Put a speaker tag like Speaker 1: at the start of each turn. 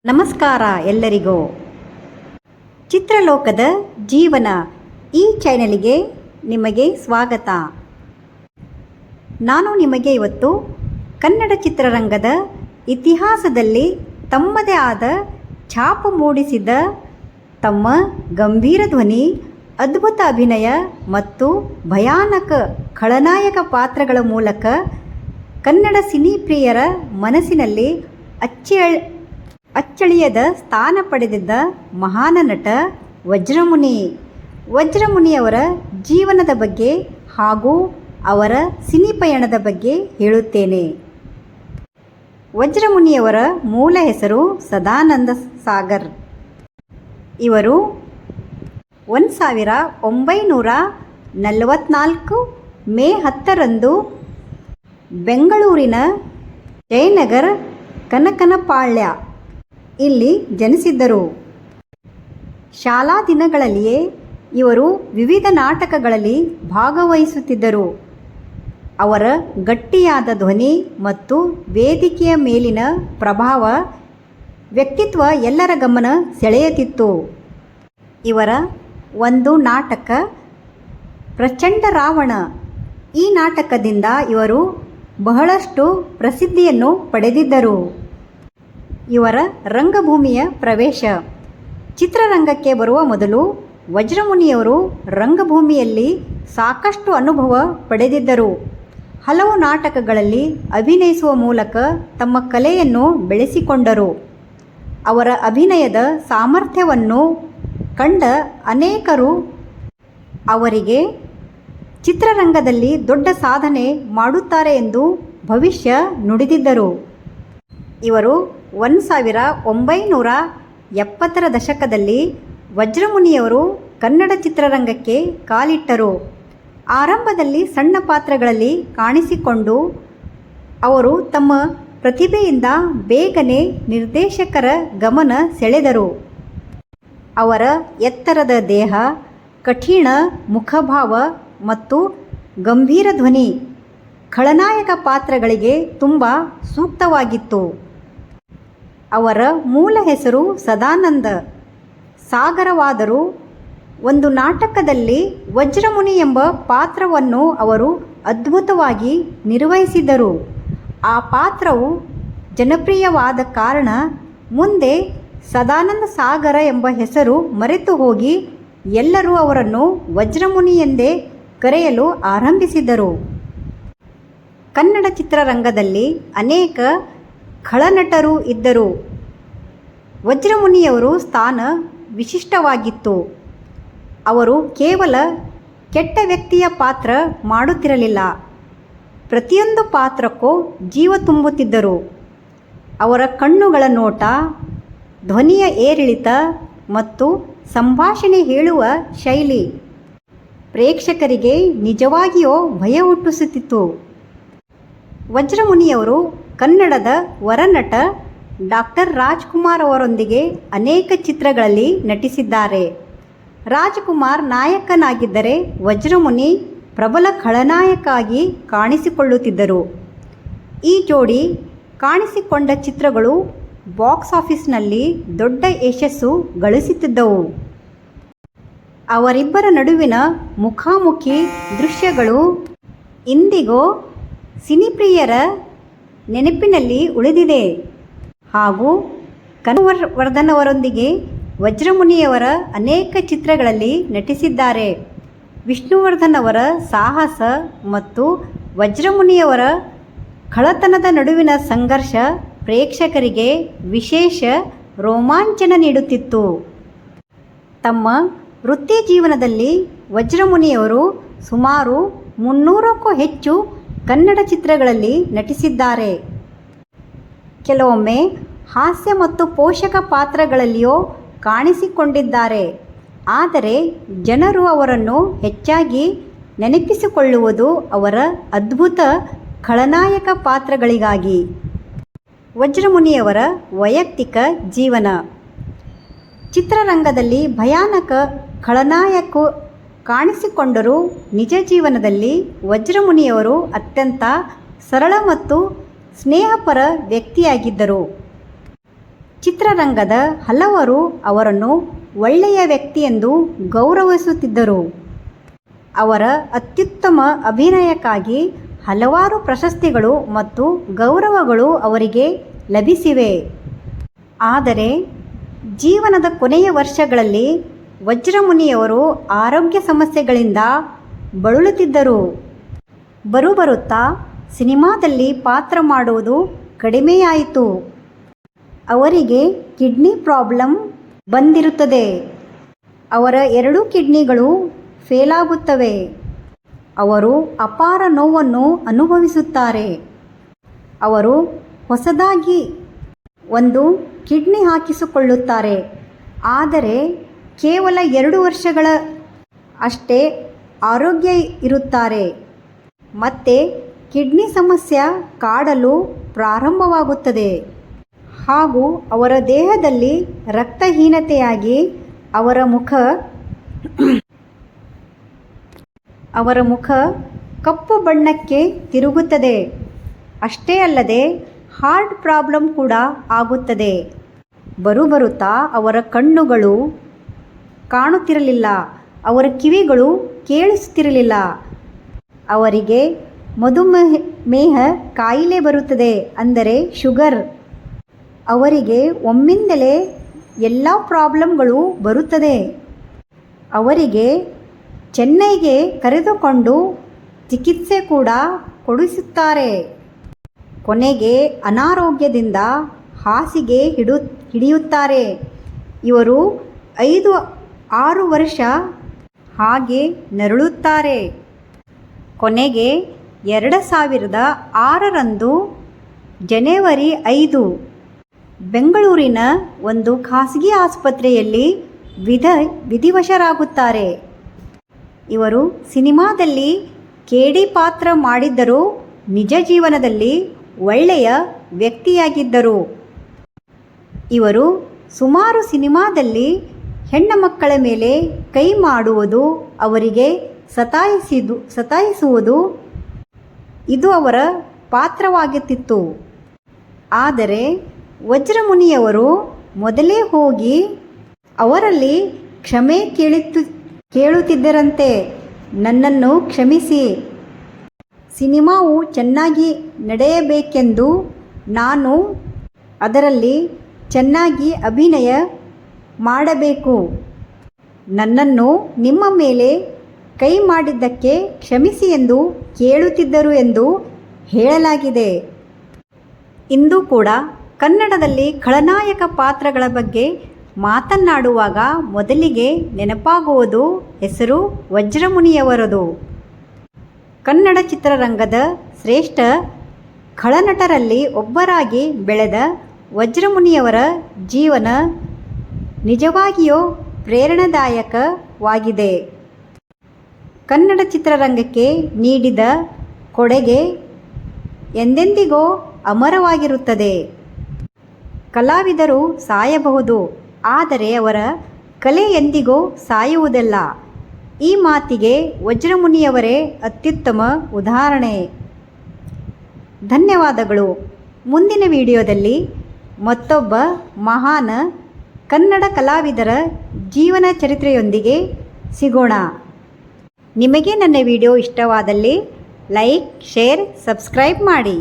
Speaker 1: ನಮಸ್ಕಾರ ಎಲ್ಲರಿಗೂ. ಚಿತ್ರಲೋಕದ ಜೀವನ ಈ ಚಾನೆಲ್ಗೆ ನಿಮಗೆ ಸ್ವಾಗತ. ನಾನು ನಿಮಗೆ ಇವತ್ತು ಕನ್ನಡ ಚಿತ್ರರಂಗದ ಇತಿಹಾಸದಲ್ಲಿ ತಮ್ಮದೇ ಆದ ಛಾಪು ಮೂಡಿಸಿದ ತಮ್ಮ ಗಂಭೀರ ಧ್ವನಿ, ಅದ್ಭುತ ಅಭಿನಯ ಮತ್ತು ಭಯಾನಕ ಖಳನಾಯಕ ಪಾತ್ರಗಳ ಮೂಲಕ ಕನ್ನಡ ಸಿನಿಪ್ರಿಯರ ಮನಸ್ಸಿನಲ್ಲಿ ಅಚ್ಚಳಿಯದ ಸ್ಥಾನ ಪಡೆದಿದ್ದ ಮಹಾನ ನಟ ವಜ್ರಮುನಿಯವರ ಜೀವನದ ಬಗ್ಗೆ ಹಾಗೂ ಅವರ ಸಿನಿಪಯಣದ ಬಗ್ಗೆ ಹೇಳುತ್ತೇನೆ. ವಜ್ರಮುನಿಯವರ ಮೂಲ ಹೆಸರು ಸದಾನಂದ ಸಾಗರ್. ಇವರು 1944 ಮೇ 10ರಂದು ಬೆಂಗಳೂರಿನ ಜಯನಗರ ಕನಕನಪಾಳ್ಯ ಇಲ್ಲಿ ಜನಿಸಿದ್ದರು. ಶಾಲಾ ದಿನಗಳಲ್ಲಿಯೇ ಇವರು ವಿವಿಧ ನಾಟಕಗಳಲ್ಲಿ ಭಾಗವಹಿಸುತ್ತಿದ್ದರು. ಅವರ ಗಟ್ಟಿಯಾದ ಧ್ವನಿ ಮತ್ತು ವೇದಿಕೆಯ ಮೇಲಿನ ಪ್ರಭಾವ ವ್ಯಕ್ತಿತ್ವ ಎಲ್ಲರ ಗಮನ ಸೆಳೆಯುತ್ತಿತ್ತು. ಇವರ ಒಂದು ನಾಟಕ ಪ್ರಚಂಡ ರಾವಣ. ಈ ನಾಟಕದಿಂದ ಇವರು ಬಹಳಷ್ಟು ಪ್ರಸಿದ್ಧಿಯನ್ನು ಪಡೆದಿದ್ದರು. ಇವರ ರಂಗಭೂಮಿಯ ಪ್ರವೇಶ. ಚಿತ್ರರಂಗಕ್ಕೆ ಬರುವ ಮೊದಲು ವಜ್ರಮುನಿಯವರು ರಂಗಭೂಮಿಯಲ್ಲಿ ಸಾಕಷ್ಟು ಅನುಭವ ಪಡೆದಿದ್ದರು. ಹಲವು ನಾಟಕಗಳಲ್ಲಿ ಅಭಿನಯಿಸುವ ಮೂಲಕ ತಮ್ಮ ಕಲೆಯನ್ನು ಬೆಳೆಸಿಕೊಂಡರು. ಅವರ ಅಭಿನಯದ ಸಾಮರ್ಥ್ಯವನ್ನು ಕಂಡ ಅನೇಕರು ಅವರಿಗೆ ಚಿತ್ರರಂಗದಲ್ಲಿ ದೊಡ್ಡ ಸಾಧನೆ ಮಾಡುತ್ತಾರೆ ಎಂದು ಭವಿಷ್ಯ ನುಡಿದಿದ್ದರು. ಇವರು 1970ರ ದಶಕದಲ್ಲಿ ವಜ್ರಮುನಿಯವರು ಕನ್ನಡ ಚಿತ್ರರಂಗಕ್ಕೆ ಕಾಲಿಟ್ಟರು. ಆರಂಭದಲ್ಲಿ ಸಣ್ಣ ಪಾತ್ರಗಳಲ್ಲಿ ಕಾಣಿಸಿಕೊಂಡು ಅವರು ತಮ್ಮ ಪ್ರತಿಭೆಯಿಂದ ಬೇಗನೆ ನಿರ್ದೇಶಕರ ಗಮನ ಸೆಳೆದರು. ಅವರ ಎತ್ತರದ ದೇಹ, ಕಠಿಣ ಮುಖಭಾವ ಮತ್ತು ಗಂಭೀರ ಧ್ವನಿ ಖಳನಾಯಕ ಪಾತ್ರಗಳಿಗೆ ತುಂಬ ಸೂಕ್ತವಾಗಿತ್ತು. ಅವರ ಮೂಲ ಹೆಸರು ಸದಾನಂದ ಸಾಗರವಾದರೂ ಒಂದು ನಾಟಕದಲ್ಲಿ ವಜ್ರಮುನಿ ಎಂಬ ಪಾತ್ರವನ್ನು ಅವರು ಅದ್ಭುತವಾಗಿ ನಿರ್ವಹಿಸಿದರು. ಆ ಪಾತ್ರವು ಜನಪ್ರಿಯವಾದ ಕಾರಣ ಮುಂದೆ ಸದಾನಂದ ಸಾಗರ ಎಂಬ ಹೆಸರು ಮರೆತು ಹೋಗಿ ಎಲ್ಲರೂ ಅವರನ್ನು ವಜ್ರಮುನಿ ಎಂದೇ ಕರೆಯಲು ಆರಂಭಿಸಿದರು. ಕನ್ನಡ ಚಿತ್ರರಂಗದಲ್ಲಿ ಅನೇಕ ಖಳನಟರು ಇದ್ದರು. ವಜ್ರಮುನಿಯವರ ಸ್ಥಾನ ವಿಶಿಷ್ಟವಾಗಿತ್ತು. ಅವರು ಕೇವಲ ಕೆಟ್ಟ ವ್ಯಕ್ತಿಯ ಪಾತ್ರ ಮಾಡುತ್ತಿರಲಿಲ್ಲ, ಪ್ರತಿಯೊಂದು ಪಾತ್ರಕ್ಕೂ ಜೀವ ತುಂಬುತ್ತಿದ್ದರು. ಅವರ ಕಣ್ಣುಗಳ ನೋಟ, ಧ್ವನಿಯ ಏರಿಳಿತ ಮತ್ತು ಸಂಭಾಷಣೆ ಹೇಳುವ ಶೈಲಿ ಪ್ರೇಕ್ಷಕರಿಗೆ ನಿಜವಾಗಿಯೂ ಭಯ ಹುಟ್ಟಿಸುತ್ತಿತ್ತು. ವಜ್ರಮುನಿಯವರು ಕನ್ನಡದ ವರನಟ ಡಾಕ್ಟರ್ ರಾಜ್ಕುಮಾರ್ ಅವರೊಂದಿಗೆ ಅನೇಕ ಚಿತ್ರಗಳಲ್ಲಿ ನಟಿಸಿದ್ದಾರೆ. ರಾಜ್ಕುಮಾರ್ ನಾಯಕನಾಗಿದ್ದರೆ ವಜ್ರಮುನಿ ಪ್ರಬಲ ಖಳನಾಯಕನಾಗಿ ಕಾಣಿಸಿಕೊಳ್ಳುತ್ತಿದ್ದರು. ಈ ಜೋಡಿ ಕಾಣಿಸಿಕೊಂಡ ಚಿತ್ರಗಳು ಬಾಕ್ಸ್ ಆಫೀಸ್ನಲ್ಲಿ ದೊಡ್ಡ ಯಶಸ್ಸು ಗಳಿಸುತ್ತಿದ್ದವು. ಅವರಿಬ್ಬರ ನಡುವಿನ ಮುಖಾಮುಖಿ ದೃಶ್ಯಗಳು ಇಂದಿಗೂ ಸಿನಿಪ್ರಿಯರ ನೆನಪಿನಲ್ಲಿ ಉಳಿದಿದೆ. ಹಾಗೂ ಕನವರ್ಧನ್ ಅವರೊಂದಿಗೆ ವಜ್ರಮುನಿಯವರ ಅನೇಕ ಚಿತ್ರಗಳಲ್ಲಿ ನಟಿಸಿದ್ದಾರೆ. ವಿಷ್ಣುವರ್ಧನ್ ಅವರ ಸಾಹಸ ಮತ್ತು ವಜ್ರಮುನಿಯವರ ಖಳತನದ ನಡುವಿನ ಸಂಘರ್ಷ ಪ್ರೇಕ್ಷಕರಿಗೆ ವಿಶೇಷ ರೋಮಾಂಚನ ನೀಡುತ್ತಿತ್ತು. ತಮ್ಮ ವೃತ್ತಿ ಜೀವನದಲ್ಲಿ ವಜ್ರಮುನಿಯವರು ಸುಮಾರು 300ಕ್ಕೂ ಹೆಚ್ಚು ಕನ್ನಡ ಚಿತ್ರಗಳಲ್ಲಿ ನಟಿಸಿದ್ದಾರೆ. ಕೆಲವೊಮ್ಮೆ ಹಾಸ್ಯ ಮತ್ತು ಪೋಷಕ ಪಾತ್ರಗಳಲ್ಲಿಯೂ ಕಾಣಿಸಿಕೊಂಡಿದ್ದಾರೆ. ಆದರೆ ಜನರು ಅವರನ್ನು ಹೆಚ್ಚಾಗಿ ನೆನಪಿಸಿಕೊಳ್ಳುವುದು ಅವರ ಅದ್ಭುತ ಖಳನಾಯಕ ಪಾತ್ರಗಳಿಗಾಗಿ. ವಜ್ರಮುನಿಯವರ ವೈಯಕ್ತಿಕ ಜೀವನ. ಚಿತ್ರರಂಗದಲ್ಲಿ ಭಯಾನಕ ಖಳನಾಯಕ ಕಾಣಿಸಿಕೊಂಡರೂ ನಿಜ ಜೀವನದಲ್ಲಿ ವಜ್ರಮುನಿಯವರು ಅತ್ಯಂತ ಸರಳ ಮತ್ತು ಸ್ನೇಹಪರ ವ್ಯಕ್ತಿಯಾಗಿದ್ದರು. ಚಿತ್ರರಂಗದ ಹಲವರು ಅವರನ್ನು ಒಳ್ಳೆಯ ವ್ಯಕ್ತಿಯೆಂದು ಗೌರವಿಸುತ್ತಿದ್ದರು. ಅವರ ಅತ್ಯುತ್ತಮ ಅಭಿನಯಕ್ಕಾಗಿ ಹಲವಾರು ಪ್ರಶಸ್ತಿಗಳು ಮತ್ತು ಗೌರವಗಳು ಅವರಿಗೆ ಲಭಿಸಿವೆ. ಆದರೆ ಜೀವನದ ಕೊನೆಯ ವರ್ಷಗಳಲ್ಲಿ ವಜ್ರಮುನಿಯವರು ಆರೋಗ್ಯ ಸಮಸ್ಯೆಗಳಿಂದ ಬಳಲುತ್ತಿದ್ದರು. ಬರುತ್ತಾ ಸಿನಿಮಾದಲ್ಲಿ ಪಾತ್ರ ಮಾಡುವುದು ಕಡಿಮೆಯಾಯಿತು. ಅವರಿಗೆ ಕಿಡ್ನಿ ಪ್ರಾಬ್ಲಮ್ ಬಂದಿರುತ್ತದೆ. ಅವರ 2 ಕಿಡ್ನಿಗಳು ಫೇಲಾಗುತ್ತವೆ. ಅವರು ಅಪಾರ ನೋವನ್ನು ಅನುಭವಿಸುತ್ತಾರೆ. ಅವರು ಹೊಸದಾಗಿ ಒಂದು ಕಿಡ್ನಿ ಹಾಕಿಸಿಕೊಳ್ಳುತ್ತಾರೆ. ಆದರೆ ಕೇವಲ 2 ವರ್ಷಗಳ ಅಷ್ಟೇ ಆರೋಗ್ಯ ಇರುತ್ತಾರೆ. ಮತ್ತೆ ಕಿಡ್ನಿ ಸಮಸ್ಯೆ ಕಾಡಲು ಪ್ರಾರಂಭವಾಗುತ್ತದೆ ಹಾಗೂ ಅವರ ದೇಹದಲ್ಲಿ ರಕ್ತಹೀನತೆಯಾಗಿ ಅವರ ಮುಖ ಕಪ್ಪು ಬಣ್ಣಕ್ಕೆ ತಿರುಗುತ್ತದೆ. ಅಷ್ಟೇ ಅಲ್ಲದೆ ಹಾರ್ಟ್ ಪ್ರಾಬ್ಲಮ್ ಕೂಡ ಆಗುತ್ತದೆ. ಬರುತ್ತಾ ಅವರ ಕಣ್ಣುಗಳು ಕಾಣುತ್ತಿರಲಿಲ್ಲ. ಅವರ ಕಿವಿಗಳು ಕೇಳಿಸುತ್ತಿರಲಿಲ್ಲ. ಅವರಿಗೆ ಮಧುಮೇಹ ಕಾಯಿಲೆ ಬರುತ್ತದೆ, ಅಂದರೆ ಶುಗರ್. ಅವರಿಗೆ ಒಮ್ಮಿಂದಲೇ ಎಲ್ಲ ಪ್ರಾಬ್ಲಮ್ಗಳು ಬರುತ್ತದೆ. ಅವರಿಗೆ ಚೆನ್ನೈಗೆ ಕರೆದುಕೊಂಡು ಚಿಕಿತ್ಸೆ ಕೂಡ ಕೊಡಿಸುತ್ತಾರೆ. ಕೊನೆಗೆ ಅನಾರೋಗ್ಯದಿಂದ ಹಾಸಿಗೆ ಹಿಡಿಯುತ್ತಾರೆ. ಇವರು 5-6 ವರ್ಷ ಹಾಗೆ ನರಳುತ್ತಾರೆ. ಕೊನೆಗೆ 2006 ಜನವರಿ 5 ಬೆಂಗಳೂರಿನ ಒಂದು ಖಾಸಗಿ ಆಸ್ಪತ್ರೆಯಲ್ಲಿ ವಿಧಿವಶರಾಗುತ್ತಾರೆ. ಇವರು ಸಿನಿಮಾದಲ್ಲಿ ಕೇಡಿ ಪಾತ್ರ ಮಾಡಿದ್ದರೂ ನಿಜ ಜೀವನದಲ್ಲಿ ಒಳ್ಳೆಯ ವ್ಯಕ್ತಿಯಾಗಿದ್ದರು. ಇವರು ಸುಮಾರು ಸಿನಿಮಾದಲ್ಲಿ ಹೆಣ್ಣು ಮಕ್ಕಳ ಮೇಲೆ ಕೈ ಮಾಡುವುದು, ಅವರಿಗೆ ಸತಾಯಿಸುವುದು ಇದು ಅವರ ಪಾತ್ರವಾಗಿತ್ತು. ಆದರೆ ವಜ್ರಮುನಿಯವರು ಮೊದಲೇ ಹೋಗಿ ಅವರಲ್ಲಿ ಕ್ಷಮೆ ಕೇಳುತ್ತಿದ್ದರಂತೆ. ನನ್ನನ್ನು ಕ್ಷಮಿಸಿ, ಸಿನಿಮಾವು ಚೆನ್ನಾಗಿ ನಡೆಯಬೇಕೆಂದು ನಾನು ಅದರಲ್ಲಿ ಚೆನ್ನಾಗಿ ಅಭಿನಯ ಮಾಡಬೇಕು. ನನ್ನನ್ನು ನಿಮ್ಮ ಮೇಲೆ ಕೈ ಮಾಡಿದ್ದಕ್ಕೆ ಕ್ಷಮಿಸಿ ಎಂದು ಕೇಳುತ್ತಿದ್ದರು ಎಂದು ಹೇಳಲಾಗಿದೆ. ಇಂದು ಕೂಡ ಕನ್ನಡದಲ್ಲಿ ಖಳನಾಯಕ ಪಾತ್ರಗಳ ಬಗ್ಗೆ ಮಾತನಾಡುವಾಗ ಮೊದಲಿಗೆ ನೆನಪಾಗುವುದು ಹೆಸರು ವಜ್ರಮುನಿಯವರದು. ಕನ್ನಡ ಚಿತ್ರರಂಗದ ಶ್ರೇಷ್ಠ ಖಳನಟರಲ್ಲಿ ಒಬ್ಬರಾಗಿ ಬೆಳೆದ ವಜ್ರಮುನಿಯವರ ಜೀವನ ನಿಜವಾಗಿಯೂ ಪ್ರೇರಣಾದಾಯಕವಾಗಿದೆ. ಕನ್ನಡ ಚಿತ್ರರಂಗಕ್ಕೆ ನೀಡಿದ ಕೊಡುಗೆ ಎಂದೆಂದಿಗೂ ಅಮರವಾಗಿರುತ್ತದೆ. ಕಲಾವಿದರು ಸಾಯಬಹುದು, ಆದರೆ ಅವರ ಕಲೆ ಎಂದಿಗೂ ಸಾಯುವುದಿಲ್ಲ. ಈ ಮಾತಿಗೆ ವಜ್ರಮುನಿಯವರೇ ಅತ್ಯುತ್ತಮ ಉದಾಹರಣೆ. ಧನ್ಯವಾದಗಳು. ಮುಂದಿನ ವಿಡಿಯೋದಲ್ಲಿ ಮತ್ತೊಬ್ಬ ಮಹಾನ್ ಕನ್ನಡ ಕಲಾವಿದರ ಜೀವನ ಚರಿತ್ರೆಯೊಂದಿಗೆ ಸಿಗೋಣ. ನಿಮಗೆ ನನ್ನ ವಿಡಿಯೋ ಇಷ್ಟವಾದಲ್ಲಿ ಲೈಕ್, ಶೇರ್, ಸಬ್ಸ್ಕ್ರೈಬ್ ಮಾಡಿ.